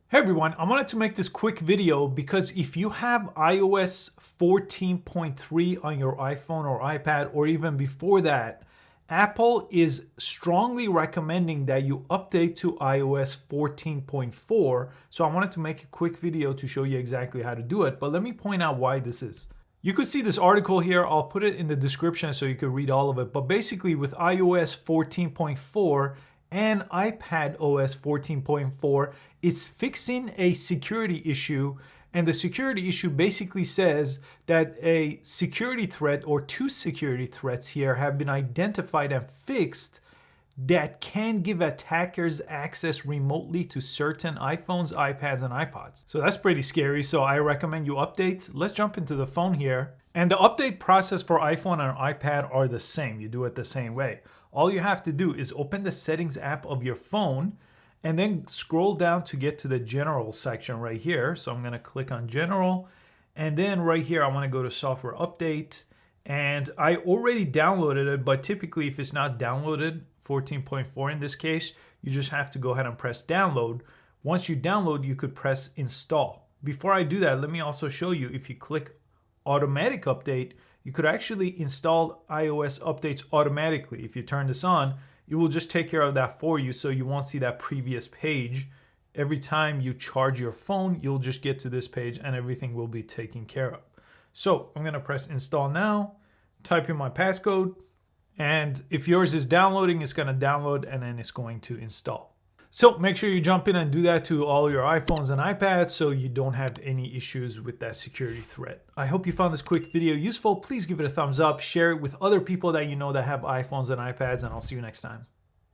Hey everyone, I wanted to make this quick video because if you have iOS 14.3 on your iPhone or iPad or even before that, Apple is strongly recommending that you update to iOS 14.4. So I wanted to make a quick video to show you exactly how to do it, but let me point out why this is. You could see this article here. I'll put it in the description so you can read all of it. But basically with iOS 14.4 and iPad OS 14.4, it's fixing a security issue. And the security issue basically says that a security threat or two security threats here have been identified and fixed that can give attackers access remotely to certain iPhones, iPads, and iPods. So that's pretty scary. So I recommend you update. Let's jump into the phone here. And the update process for iPhone and iPad are the same. You do it the same way. All you have to do is open the settings app of your phone and then scroll down to get to the general section right here. So I'm gonna click on general. And then right here, I wanna go to software update. And I already downloaded it, but typically if it's not downloaded, 14.4 in this case, you just have to go ahead and press download. Once you download, you could press install. Before I do that, let me also show you, if you click automatic update, you could actually install iOS updates automatically. If you turn this on, it will just take care of that for you, so you won't see that previous page. Every time you charge your phone, you'll just get to this page and everything will be taken care of. So I'm gonna press install now, type in my passcode, and if yours is downloading, it's gonna download and then it's going to install. So make sure you jump in and do that to all your iPhones and iPads so you don't have any issues with that security threat. I hope you found this quick video useful. Please give it a thumbs up, share it with other people that you know that have iPhones and iPads, and I'll see you next time.